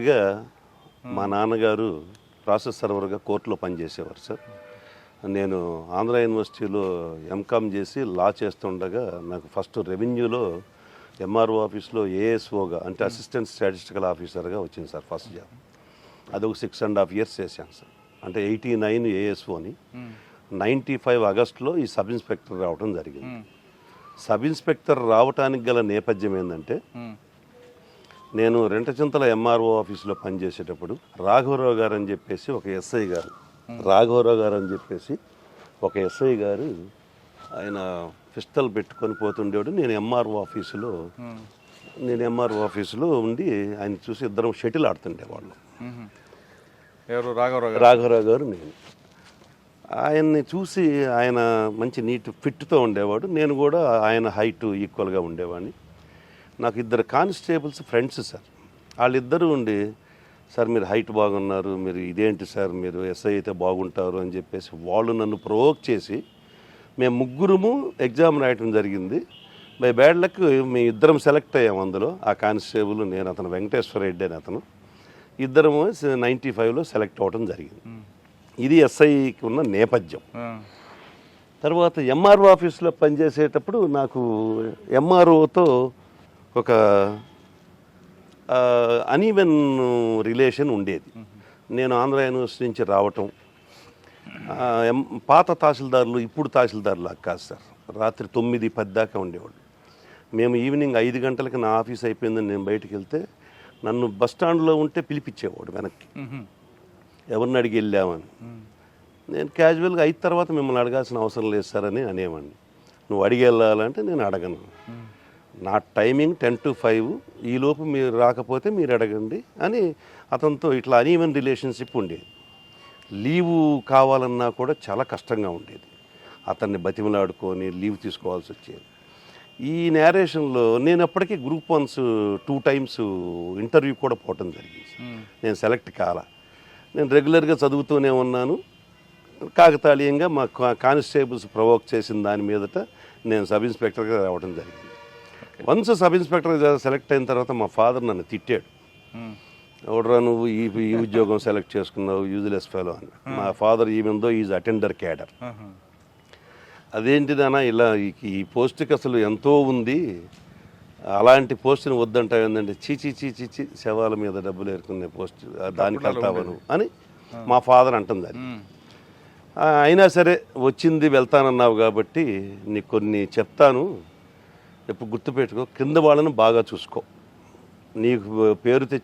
గా మా నాన్నగారు ప్రాసెస్ సర్వర్గా కోర్టులో పనిచేసేవారు సార్. నేను ఆంధ్ర యూనివర్సిటీలో ఎంకామ్ చేసి లా చేస్తుండగా నాకు ఫస్ట్ రెవెన్యూలో ఎంఆర్ఓ ఆఫీస్లో ఏఎస్ఓగా అంటే అసిస్టెంట్ స్టాటిస్టికల్ ఆఫీసర్గా వచ్చింది సార్ ఫస్ట్ జాబ్. అదొక 6.5 years చేశాను సార్. అంటే 89 ఏఎస్ఓని 95 ఆగస్టులో ఈ సబ్ ఇన్స్పెక్టర్ రావడం జరిగింది. సబ్ ఇన్స్పెక్టర్ రావడానికి గల నేపథ్యం ఏంటంటే నేను రెంటచింతల ఎంఆర్ఓ ఆఫీసులో పనిచేసేటప్పుడు రాఘవరావు గారు అని చెప్పేసి ఒక ఎస్ఐ గారు ఆయన పిస్టల్ పెట్టుకొని పోతుండేవాడు. నేను ఎంఆర్ఓ ఆఫీసులో ఉండి ఆయన చూసి ఇద్దరం షటిల్ ఆడుతుండేవాళ్ళం. ఎవరు? రాఘవరావు గారు నేను. ఆయన్ని చూసి ఆయన మంచి నీట్ ఫిట్తో ఉండేవాడు. నేను కూడా ఆయన హైట్ ఈక్వల్గా ఉండేవాడిని. నాకు ఇద్దరు కానిస్టేబుల్స్ ఫ్రెండ్స్ సార్. వాళ్ళిద్దరూ ఉండి, సార్ మీరు హైట్ బాగున్నారు, మీరు ఇదేంటి సార్ మీరు ఎస్ఐ అయితే బాగుంటారు అని చెప్పేసి వాళ్ళు నన్ను ప్రొవోక్ చేసి మేము ముగ్గురము ఎగ్జామ్ రాయటం జరిగింది. బై బ్యాడ్ లక్ మేము ఇద్దరం సెలెక్ట్ అయ్యాము. అందులో ఆ కానిస్టేబుల్ నేను, అతను వెంకటేశ్వర రెడ్డి అని అతను, ఇద్దరము 95లో సెలెక్ట్ అవ్వడం జరిగింది. ఇది ఎస్ఐకి ఉన్న నేపథ్యం. తర్వాత ఎంఆర్ఓ ఆఫీస్లో పనిచేసేటప్పుడు నాకు ఎంఆర్ఓతో ఒక అనీవెన్ రిలేషన్ ఉండేది. నేను ఆంధ్ర యూనివర్సిటీ నుంచి రావటం, పాత తహసీల్దారులు ఇప్పుడు తహసీల్దారులు కాదు సార్, రాత్రి 9-10 దాకా ఉండేవాళ్ళు. మేము ఈవినింగ్ 5 గంటలకి నా ఆఫీస్ అయిపోయిందని నేను బయటికి వెళ్తే నన్ను బస్టాండ్లో ఉంటే పిలిపించేవాడు వెనక్కి, ఎవరిని అడిగి వెళ్ళామని. నేను క్యాజువల్గా 5 తర్వాత మిమ్మల్ని అడగాల్సిన అవసరం లేదు సార్ అని అనేవాడిని. నువ్వు అడిగి వెళ్ళాలంటే నేను అడగను, నా టైమింగ్ 10 to 5, ఈలోపు మీరు రాకపోతే మీరు అడగండి అని అతనితో ఇట్లా అనీవెన్ రిలేషన్షిప్ ఉండేది. లీవు కావాలన్నా కూడా చాలా కష్టంగా ఉండేది. అతన్ని బతిమలాడుకొని లీవ్ తీసుకోవాల్సి వచ్చేది. ఈ నేరేషన్లో నేను అప్పటికీ గ్రూప్ 1 2 times ఇంటర్వ్యూ కూడా పోవటం జరిగింది. నేను సెలెక్ట్ కాలా. నేను రెగ్యులర్గా చదువుతూనే ఉన్నాను. కాకతాళీయంగా మా కానిస్టేబుల్స్ ప్రొవోక్ చేసిన దాని మీదట నేను సబ్ ఇన్స్పెక్టర్గా రావడం జరిగింది. వన్స్ సబ్ ఇన్స్పెక్టర్గా సెలెక్ట్ అయిన తర్వాత మా ఫాదర్ నన్ను తిట్టాడు. ఎవడరా నువ్వు ఈ ఉద్యోగం సెలెక్ట్ చేసుకున్నావు, యూజ్లెస్ ఫెలో అని. మా father even though is attender cadre. అదేంటిదన్నా ఇలా ఈ పోస్ట్కి అసలు ఎంతో ఉంది, అలాంటి పోస్ట్ని వద్దంటావు ఏంటంటే, చీచి శవాల మీద డబ్బులు ఏరుకునే పోస్ట్ దానికి వెళ్తావను అని మా ఫాదర్ అంటుంది. అది అయినా సరే వచ్చింది వెళ్తానన్నావు కాబట్టి నీకు కొన్ని చెప్తాను, ఎప్పుడు గుర్తుపెట్టుకో, కింద వాళ్ళని బాగా చూసుకో, నీకు పేరు తెచ్చి